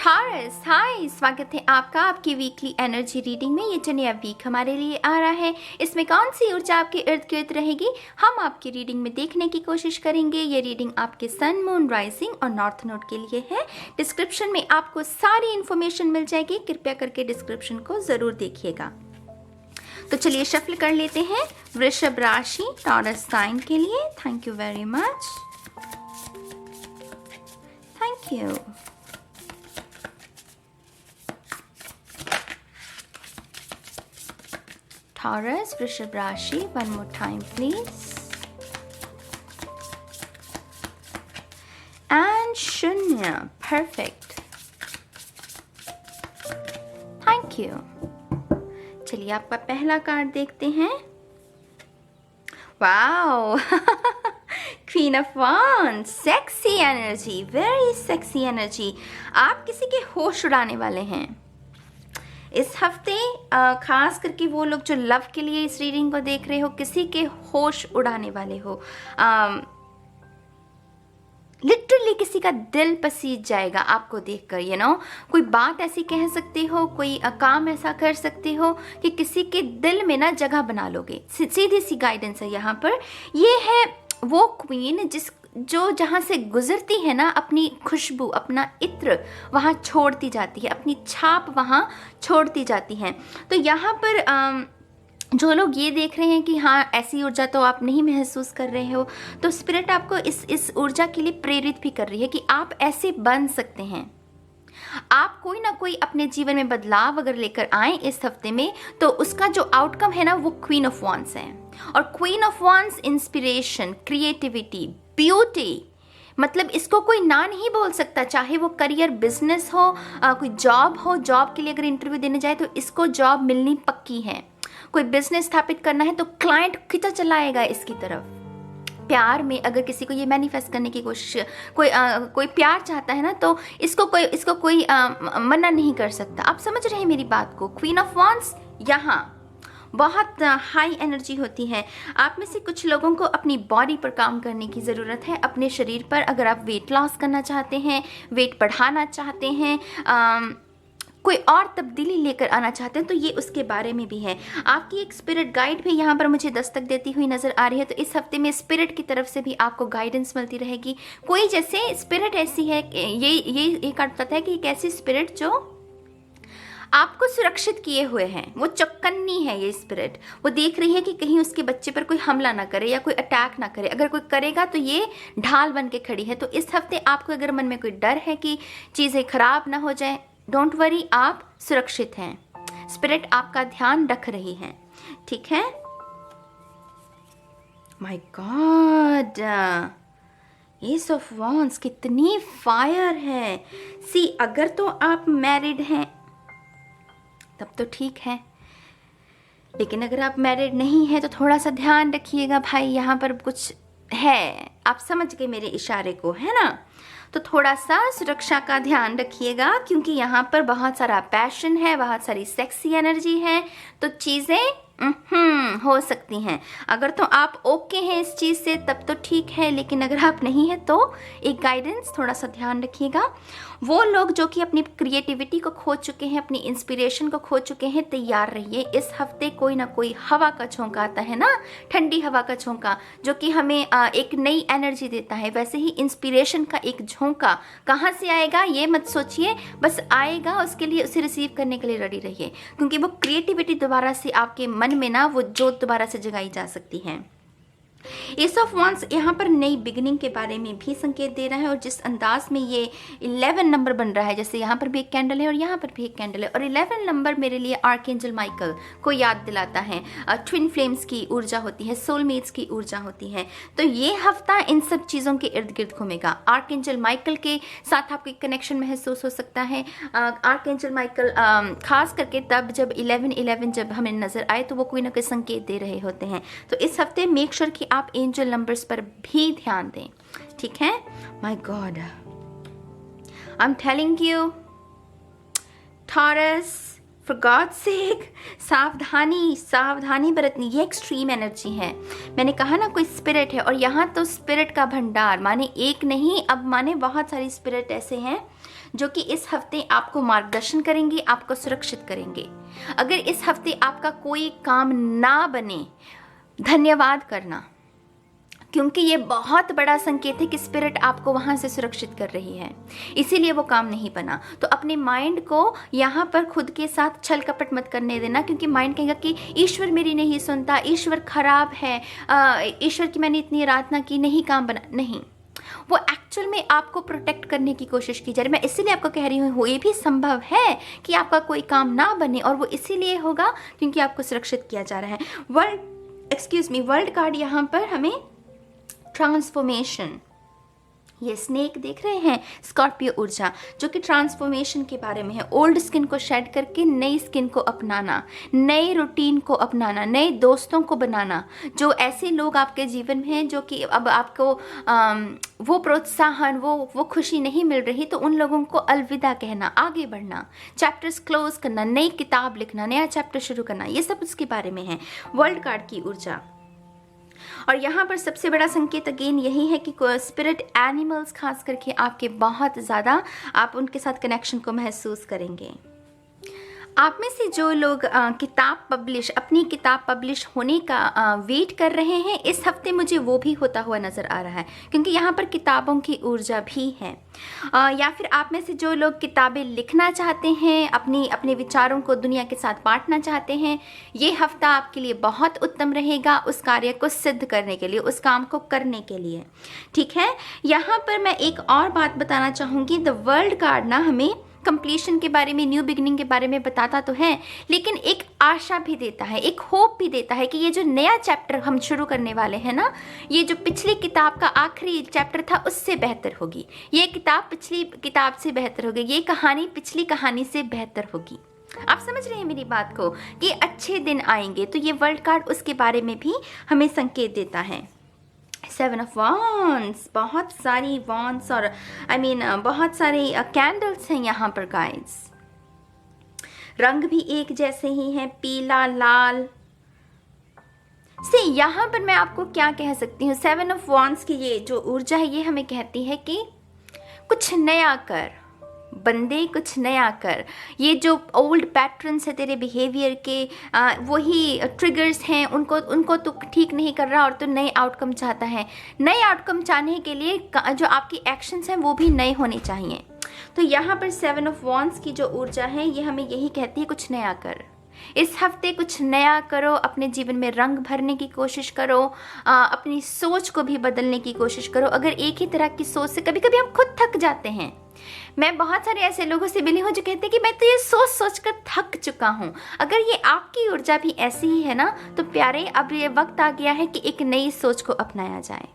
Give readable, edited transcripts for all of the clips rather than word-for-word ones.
Taurus, हाय, स्वागत है आपका आपकी वीकली एनर्जी रीडिंग में। ये जो नया वीक हमारे लिए आ रहा है, इसमें कौन सी ऊर्जा आपके इर्द गिर्द रहेगी, हम आपकी रीडिंग में देखने की कोशिश करेंगे। ये रीडिंग आपके सन, मून, राइजिंग और नॉर्थ नोड के लिए है। डिस्क्रिप्शन में आपको सारी इन्फॉर्मेशन मिल जाएगी, कृपया करके डिस्क्रिप्शन को ज़रूर देखिएगा। तो चलिए शफल कर लेते हैं वृषभ राशि टॉरस साइन के लिए। Thank you very much, thank you. Taurus, वृषभ राशि, one more time please. And शून्य, perfect. Thank you. चलिए आपका पहला कार्ड देखते हैं। Wow, queen of wands, sexy energy, very sexy energy. आप किसी के होश उड़ाने वाले हैं इस हफ्ते, खास करके वो लोग जो लव के लिए इस रीडिंग को देख रहे हो, किसी के होश उड़ाने वाले हो। लिटरली किसी का दिल पसीज जाएगा आपको देखकर, यू नो। कोई बात ऐसी कह सकते हो, कोई काम ऐसा कर सकते हो कि किसी के दिल में ना जगह बना लोगे। सीधी सी गाइडेंस है यहाँ पर। ये है वो क्वीन जो जहाँ से गुजरती है ना, अपनी खुशबू, अपना इत्र वहाँ छोड़ती जाती है, अपनी छाप वहाँ छोड़ती जाती है। तो यहाँ पर जो लोग ये देख रहे हैं कि हाँ ऐसी ऊर्जा तो आप नहीं महसूस कर रहे हो, तो स्पिरिट आपको इस ऊर्जा के लिए प्रेरित भी कर रही है कि आप ऐसे बन सकते हैं। आप कोई ना कोई अपने जीवन में बदलाव अगर लेकर आए इस हफ्ते में, तो उसका जो आउटकम है ना वो क्वीन ऑफ वॉन्ड्स है। और queen of wands inspiration, creativity, beauty, मतलब इसको कोई ना नहीं बोल सकता। चाहे वो करियर, बिजनेस हो, कोई जॉब हो, जॉब के लिए अगर इंटरव्यू देने जाए तो इसको जॉब मिलनी पक्की है। कोई बिजनेस स्थापित करना है तो क्लाइंट खींचा चलाएगा इसकी तरफ। प्यार में अगर किसी को ये मैनिफेस्ट करने की कोशिश, कोई प्यार चाहता है ना, तो इसको कोई मना नहीं कर सकता। आप समझ रहे हैं मेरी बात को। क्वीन ऑफ वॉन्ड्स यहाँ बहुत हाई एनर्जी होती है। आप में से कुछ लोगों को अपनी बॉडी पर काम करने की ज़रूरत है, अपने शरीर पर। अगर आप वेट लॉस करना चाहते हैं, वेट बढ़ाना चाहते हैं, कोई और तब्दीली लेकर आना चाहते हैं, तो ये उसके बारे में भी है। आपकी एक स्पिरिट गाइड भी यहाँ पर मुझे दस्तक देती हुई नज़र आ रही है। तो इस हफ्ते में स्पिरिट की तरफ से भी आपको गाइडेंस मिलती रहेगी। कोई जैसे स्पिरिट ऐसी है, ये कार्ड बताता है कि एक ऐसी स्पिरिट जो आपको सुरक्षित किए हुए हैं, वो चौकन्नी है। ये स्पिरिट वो देख रही है कि कहीं उसके बच्चे पर कोई हमला ना करे या कोई अटैक ना करे। अगर कोई करेगा तो ये ढाल बन के खड़ी है। तो इस हफ्ते आपको अगर मन में कोई डर है कि चीज़ें खराब ना हो जाए, डोंट वरी, आप सुरक्षित हैं। स्पिरिट आपका ध्यान रख रही है, ठीक है। My God, S of wands, कितनी फायर है। सी, अगर तो आप मैरिड हैं तब तो ठीक है, लेकिन अगर आप मैरिड नहीं हैं तो थोड़ा सा ध्यान रखिएगा भाई। यहाँ पर कुछ है, आप समझ गए मेरे इशारे को, है ना। तो थोड़ा सा सुरक्षा का ध्यान रखिएगा, क्योंकि यहाँ पर बहुत सारा पैशन है, बहुत सारी सेक्सी एनर्जी है। तो चीज़ें हो सकती हैं। अगर तो आप ओके हैं इस चीज़ से तब तो ठीक है, लेकिन अगर आप नहीं है तो एक गाइडेंस, थोड़ा सा ध्यान रखिएगा। वो लोग जो कि अपनी क्रिएटिविटी को खो चुके हैं, अपनी इंस्पिरेशन को खो चुके हैं, तैयार रहिए। इस हफ्ते कोई ना कोई हवा का झोंका आता है ना, ठंडी हवा का झोंका, जो कि हमें एक नई एनर्जी देता है। वैसे ही इंस्पिरेशन का एक झोंका कहाँ से आएगा ये मत सोचिए, बस आएगा, उसके लिए उसे रिसीव करने के लिए रेडी रहिए, क्योंकि वो क्रिएटिविटी दोबारा से आपके मन में ना वो जोत दोबारा से जगाई जा सकती है। एस ऑफ वॉन्ड्स यहाँ पर नई बिगिनिंग के बारे में भी संकेत दे रहा है। और जिस अंदाज में ये 11 नंबर बन रहा है, जैसे यहाँ पर भी एक कैंडल है और यहाँ पर भी एक कैंडल है, और 11 नंबर मेरे लिए आर्कएंजल माइकल को याद दिलाता है। ट्विन फ्लेम्स की ऊर्जा होती है, सोलमेट्स की ऊर्जा होती है। तो ये हफ्ता इन सब चीज़ों के इर्द गिर्द घूमेगा। आर्कएंजल माइकल के साथ आपको एक कनेक्शन महसूस हो सकता है। आर्कएंजल माइकल खास करके तब जब 11-11 जब हमें नजर आए तो वो कोई ना कोई संकेत दे रहे होते हैं। तो इस हफ्ते मेक श्योर कि आप एंजल नंबर्स पर भी ध्यान दें, ठीक है। My God, I am telling you taurus, for God sake, सावधानी बरतनी। ये एक्सट्रीम एनर्जी है। मैंने कहा ना कोई स्पिरिट है, और यहाँ तो स्पिरिट का भंडार, माने एक नहीं, अब माने बहुत सारी स्पिरिट ऐसे हैं जो कि इस हफ्ते आपको मार्गदर्शन करेंगे, आपको सुरक्षित करेंगे। अगर इस हफ्ते आपका कोई काम ना बने, धन्यवाद करना, क्योंकि ये बहुत बड़ा संकेत है कि स्पिरिट आपको वहां से सुरक्षित कर रही है, इसीलिए वो काम नहीं बना। तो अपने माइंड को यहाँ पर खुद के साथ छल कपट मत करने देना, क्योंकि माइंड कहेगा कि ईश्वर मेरी नहीं सुनता, ईश्वर खराब है, ईश्वर की मैंने इतनी आराधना की, नहीं काम बना। नहीं, वो एक्चुअल में आपको प्रोटेक्ट करने की कोशिश की जा रही है। मैं इसीलिए आपको कह रही हूँ, ये भी संभव है कि आपका कोई काम ना बने, और वो इसीलिए होगा क्योंकि आपको सुरक्षित किया जा रहा है। वर्ल्ड कार्ड यहाँ पर हमें ट्रांसफॉर्मेशन, ये स्नेक देख रहे हैं, स्कॉर्पियो ऊर्जा, जो कि ट्रांसफॉर्मेशन के बारे में है। ओल्ड स्किन को शेड करके नई स्किन को अपनाना, नए रूटीन को अपनाना, नए दोस्तों को बनाना। जो ऐसे लोग आपके जीवन में हैं जो कि अब आपको वो प्रोत्साहन, वो खुशी नहीं मिल रही, तो उन लोगों को अलविदा कहना, आगे बढ़ना, चैप्टर्स क्लोज करना, नई किताब लिखना, नया चैप्टर शुरू करना, ये सब उसके बारे में है वर्ल्ड कार्ड की ऊर्जा। और यहाँ पर सबसे बड़ा संकेत अगेन यही है कि स्पिरिट एनिमल्स खास करके आपके बहुत ज़्यादा, आप उनके साथ कनेक्शन को महसूस करेंगे। आप में से जो लोग अपनी किताब पब्लिश होने का वेट कर रहे हैं, इस हफ्ते मुझे वो भी होता हुआ नज़र आ रहा है, क्योंकि यहाँ पर किताबों की ऊर्जा भी है। या फिर आप में से जो लोग किताबें लिखना चाहते हैं, अपने विचारों को दुनिया के साथ बांटना चाहते हैं, ये हफ्ता आपके लिए बहुत उत्तम रहेगा उस कार्य को सिद्ध करने के लिए, उस काम को करने के लिए। ठीक है, यहाँ पर मैं एक और बात बताना चाहूँगी। द वर्ल्ड कार्ड ना हमें कंप्लीशन के बारे में, न्यू बिगिनिंग के बारे में बताता तो है, लेकिन एक आशा भी देता है, एक होप भी देता है कि ये जो नया चैप्टर हम शुरू करने वाले हैं ना, ये जो पिछली किताब का आखिरी चैप्टर था उससे बेहतर होगी, ये किताब पिछली किताब से बेहतर होगी, ये कहानी पिछली कहानी से बेहतर होगी। आप समझ रहे हैं मेरी बात को, कि अच्छे दिन आएंगे। तो ये वर्ल्ड कार्ड उसके बारे में भी हमें संकेत देता है। 7 ऑफ वॉन्ड्स, बहुत सारी वॉन्ड्स और बहुत सारे कैंडल्स हैं यहाँ पर गाइस। रंग भी एक जैसे ही हैं, पीला, लाल से। यहाँ पर मैं आपको क्या कह सकती हूँ, 7 ऑफ वॉन्ड्स की ये जो ऊर्जा है, ये हमें कहती है कि कुछ नया कर बंदे, कुछ नया कर। ये जो ओल्ड पैटर्न्स है तेरे बिहेवियर के, वही ट्रिगर्स हैं, उनको तो ठीक नहीं कर रहा और तो नए आउटकम चाहता है। नए आउटकम चाहने के लिए जो आपकी एक्शंस हैं वो भी नए होने चाहिए। तो यहाँ पर 7 ऑफ वॉन्ड्स की जो ऊर्जा है, ये हमें यही कहती है, कुछ नया कर। इस हफ्ते कुछ नया करो, अपने जीवन में रंग भरने की कोशिश करो, अपनी सोच को भी बदलने की कोशिश करो। अगर एक ही तरह की सोच से कभी कभी हम खुद थक जाते हैं। मैं बहुत सारे ऐसे लोगों से मिली हूँ जो कहते हैं कि मैं तो ये सोच सोच कर थक चुका हूँ। अगर ये आपकी ऊर्जा भी ऐसी ही है ना, तो प्यारे, अब ये वक्त आ गया है कि एक नई सोच को अपनाया जाए।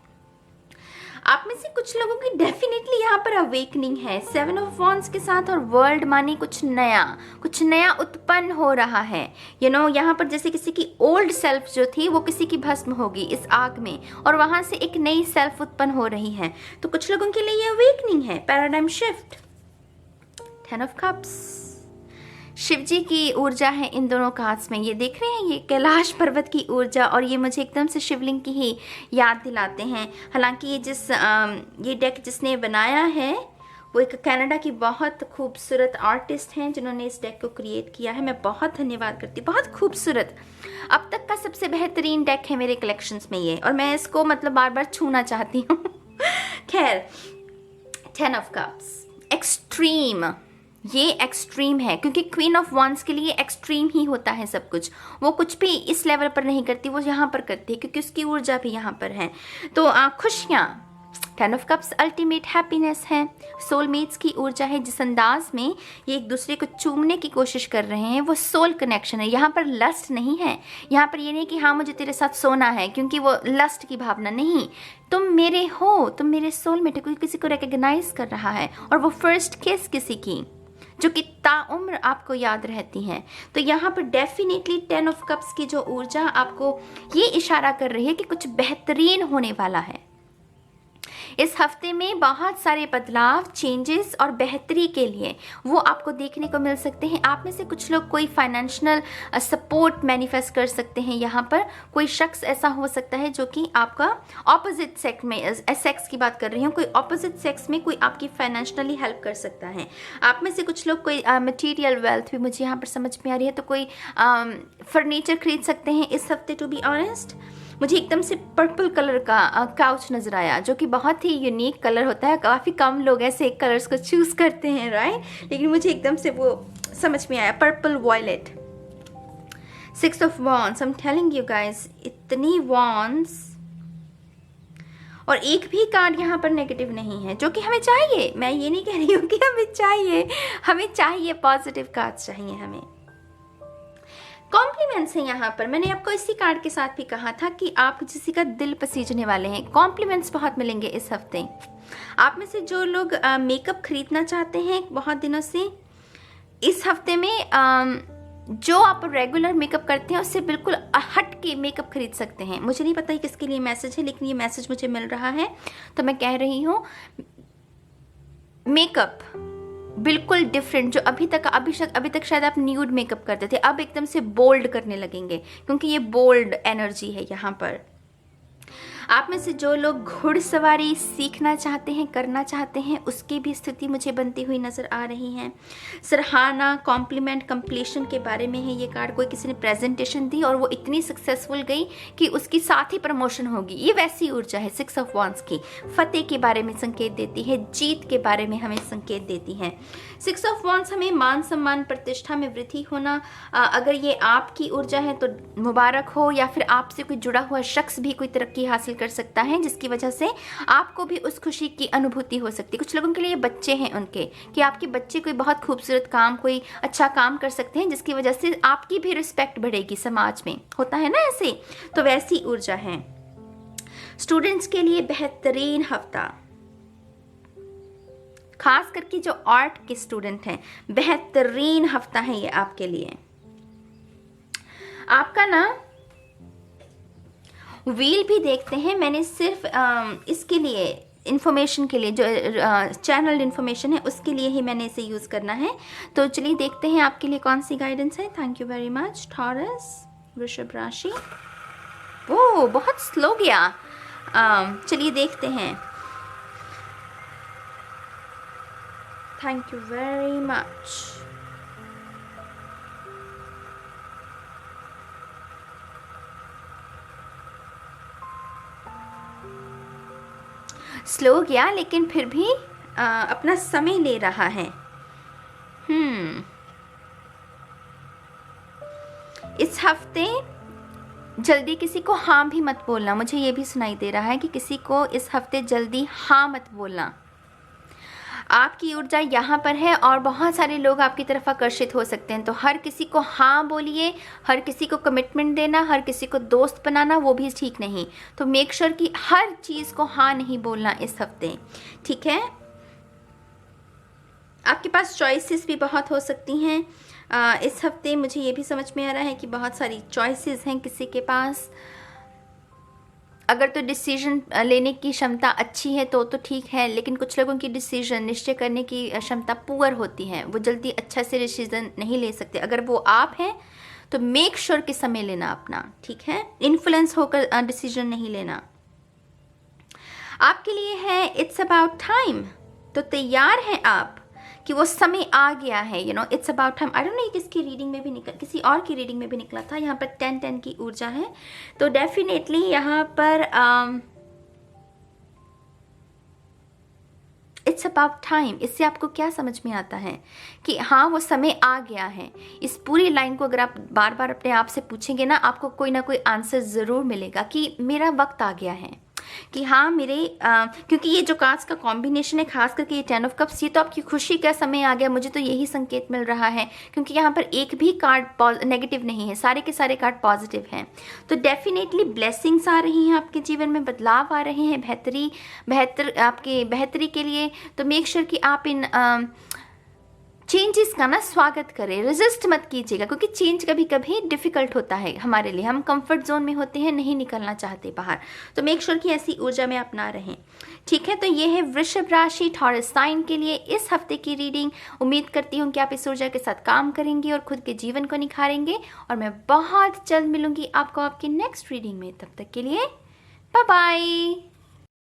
आप में से कुछ लोगों की डेफिनेटली यहाँ पर अवेकनिंग है 7 ऑफ वॉन्ड्स के साथ, और वर्ल्ड माने कुछ नया उत्पन्न हो रहा है। यहाँ पर जैसे किसी की ओल्ड सेल्फ जो थी वो किसी की भस्म होगी इस आग में, और वहां से एक नई सेल्फ उत्पन्न हो रही है। तो कुछ लोगों के लिए ये अवेकनिंग है, paradigm shift. 10 of cups, Shiv ji की ऊर्जा है इन दोनों कार्ड्स में। ये देख रहे हैं, ये कैलाश पर्वत की ऊर्जा, और ये मुझे एकदम से शिवलिंग की ही याद दिलाते हैं। हालांकि ये डेक जिसने बनाया है वो एक कनाडा की बहुत खूबसूरत आर्टिस्ट हैं जिन्होंने इस डेक को क्रिएट किया है। मैं बहुत धन्यवाद करती हूँ, बहुत खूबसूरत, अब तक का सबसे बेहतरीन डेक है मेरे कलेक्शंस में ये, और मैं इसको बार बार छूना चाहती हूँ। खैर, 10 ऑफ कप्स, एक्सट्रीम, ये एक्सट्रीम है, क्योंकि क्वीन ऑफ वॉन्ड्स के लिए एक्सट्रीम ही होता है सब कुछ। वो कुछ भी इस लेवल पर नहीं करती, वो यहाँ पर करती है, क्योंकि उसकी ऊर्जा भी यहाँ पर है। तो खुशियाँ, 10 ऑफ कप्स अल्टीमेट हैप्पीनेस है, सोलमेट्स की ऊर्जा है। जिस अंदाज में ये एक दूसरे को चूमने की कोशिश कर रहे हैं वो सोल कनेक्शन है। यहाँ पर लस्ट नहीं है, यहाँ पर ये नहीं कि हाँ मुझे तेरे साथ सोना है, क्योंकि वो लस्ट की भावना नहीं। तुम मेरे हो, तुम मेरे सोलमेट, कोई किसी को रिकॉग्नाइज कर रहा है, और वो फर्स्ट किस किसी की जो कि ताउम्र आपको याद रहती हैं। तो यहाँ पर डेफिनेटली 10 ऑफ कप्स की जो ऊर्जा आपको ये इशारा कर रही है कि कुछ बेहतरीन होने वाला है। इस हफ्ते में बहुत सारे बदलाव, चेंजेस और बेहतरी के लिए वो आपको देखने को मिल सकते हैं। आप में से कुछ लोग कोई फाइनेंशियल सपोर्ट मैनिफेस्ट कर सकते हैं। यहाँ पर कोई शख्स ऐसा हो सकता है जो कि आपका ऑपोजिट सेक्स में, सेक्स की बात कर रही हूँ, कोई ऑपोजिट सेक्स में कोई आपकी फाइनेंशियली हेल्प कर सकता है। आप में से कुछ लोग कोई मटेरियल वेल्थ भी मुझे यहाँ पर समझ में आ रही है, तो कोई फर्नीचर खरीद सकते हैं इस हफ्ते। टू बी ऑनेस्ट, मुझे एकदम से पर्पल कलर का काउच नज़र आया, जो कि बहुत ही यूनिक कलर होता है। काफ़ी कम लोग ऐसे कलर्स को चूज़ करते हैं, राइट? लेकिन मुझे एकदम से वो समझ में आया, purple violet. 6 of wands, I am telling you guys, इतनी वॉन्ड्स, और एक भी कार्ड यहाँ पर नेगेटिव नहीं है, जो कि हमें चाहिए। मैं ये नहीं कह रही हूँ कि हमें चाहिए पॉजिटिव कार्ड्स चाहिए हमें। कॉम्प्लीमेंट्स हैं यहाँ पर। मैंने आपको इसी कार्ड के साथ भी कहा था कि आप किसी का दिल पसीजने वाले हैं। कॉम्प्लीमेंट्स बहुत मिलेंगे इस हफ्ते। आप में से जो लोग मेकअप खरीदना चाहते हैं बहुत दिनों से, इस हफ्ते में जो आप रेगुलर मेकअप करते हैं उससे बिल्कुल हट के मेकअप खरीद सकते हैं। मुझे नहीं पता किसके लिए मैसेज है, लेकिन ये मैसेज मुझे मिल रहा है, तो मैं कह रही हूँ मेकअप बिल्कुल डिफरेंट। जो अभी तक शायद आप न्यूड मेकअप करते थे, अब एकदम से बोल्ड करने लगेंगे, क्योंकि ये बोल्ड एनर्जी है यहाँ पर। आप में से जो लोग घुड़सवारी सीखना चाहते हैं, करना चाहते हैं, उसकी भी स्थिति मुझे बनती हुई नज़र आ रही है। सराहना, कॉम्प्लीमेंट, कंप्लीशन के बारे में है ये कार्ड। कोई किसी ने प्रेजेंटेशन दी और वो इतनी सक्सेसफुल गई कि उसकी साथ ही प्रमोशन होगी, ये वैसी ऊर्जा है 6 ऑफ वॉन्ड्स की। फतेह के बारे में संकेत देती है, जीत के बारे में हमें संकेत देती है। 6 ऑफ वॉन्ड्स हमें मान सम्मान, प्रतिष्ठा में वृद्धि होना। अगर ये आपकी ऊर्जा है तो मुबारक हो, या फिर आपसे कोई जुड़ा हुआ शख्स भी कोई तरक्की हासिल कर सकता है, जिसकी वजह से आपको भी उस खुशी की अनुभूति हो सकती है। कुछ लोगों के लिए बच्चे हैं उनके, कि आपके बच्चे कोई बहुत खूबसूरत काम, कोई अच्छा काम कर सकते हैं, जिसकी वजह से आपकी भी रिस्पेक्ट बढ़ेगी समाज में। होता है ना ऐसे, तो वैसी ऊर्जा है। स्टूडेंट्स के लिए बेहतरीन हफ्ता, खास करके जो आर्ट के स्टूडेंट हैं, बेहतरीन हफ्ता है ये आपके लिए। आपका ना व्हील भी देखते हैं। मैंने सिर्फ इसके लिए इन्फॉर्मेशन के लिए, जो चैनल इन्फॉर्मेशन है उसके लिए ही मैंने इसे यूज़ करना है। तो चलिए देखते हैं आपके लिए कौन सी गाइडेंस है। Thank you very much. Taurus, वृषभ राशि। वो बहुत स्लो गया। चलिए देखते हैं। Thank you very much. Slow गया, लेकिन फिर भी अपना समय ले रहा है। इस हफ्ते जल्दी किसी को हाँ भी मत बोलना। मुझे ये भी सुनाई दे रहा है कि किसी को इस हफ्ते जल्दी हाँ मत बोलना। आपकी ऊर्जा यहाँ पर है और बहुत सारे लोग आपकी तरफ आकर्षित हो सकते हैं, तो हर किसी को हाँ बोलिए। हर किसी को कमिटमेंट देना, हर किसी को दोस्त बनाना, वो भी ठीक नहीं। तो मेक श्योर कि हर चीज़ को हाँ नहीं बोलना इस हफ्ते, ठीक है? आपके पास चॉइसेस भी बहुत हो सकती हैं इस हफ्ते। मुझे ये भी समझ में आ रहा है कि बहुत सारी चॉइसेस हैं किसी के पास। अगर तो डिसीजन लेने की क्षमता अच्छी है तो ठीक है, लेकिन कुछ लोगों की डिसीजन, निश्चय करने की क्षमता पुअर होती है, वो जल्दी अच्छा से डिसीजन नहीं ले सकते। अगर वो आप हैं तो मेक श्योर कि समय लेना अपना, ठीक है? इन्फ्लुएंस होकर डिसीजन नहीं लेना। आपके लिए है इट्स अबाउट टाइम, तो तैयार हैं आप कि वो समय आ गया है। It's about time. I don't know किसकी रीडिंग में भी किसी और की रीडिंग में भी निकला था। यहाँ पर 10-10 की ऊर्जा है, तो डेफिनेटली यहाँ पर इट्स अबाउट टाइम। इससे आपको क्या समझ में आता है कि हाँ वो समय आ गया है। इस पूरी लाइन को अगर आप बार बार अपने आप से पूछेंगे ना, आपको कोई ना कोई आंसर ज़रूर मिलेगा कि मेरा वक्त आ गया है, कि हाँ क्योंकि ये जो कार्ड्स का कॉम्बिनेशन है, खास करके ये 10 ऑफ कप्स, ये तो आपकी खुशी का समय आ गया। मुझे तो यही संकेत मिल रहा है, क्योंकि यहाँ पर एक भी कार्ड नेगेटिव नहीं है, सारे के सारे कार्ड पॉजिटिव हैं। तो डेफिनेटली ब्लेसिंग्स आ रही हैं आपके जीवन में, बदलाव आ रहे हैं, आपके बेहतरी के लिए। तो मेक श्योर कि आप इन चेंजेस का ना स्वागत करें, रेजिस्ट मत कीजिएगा, क्योंकि चेंज कभी कभी डिफिकल्ट होता है हमारे लिए, हम कंफर्ट जोन में होते हैं, नहीं निकलना चाहते बाहर। तो मेक श्योर कि ऐसी ऊर्जा में अपना रहें। ठीक है, तो ये है वृषभ राशि टॉरस साइन के लिए इस हफ्ते की रीडिंग। उम्मीद करती हूँ कि आप इस ऊर्जा के साथ काम करेंगे और खुद के जीवन को निखारेंगे, और मैं बहुत जल्द मिलूंगी आपको आपकी नेक्स्ट रीडिंग में। तब तक के लिए बाय बाय।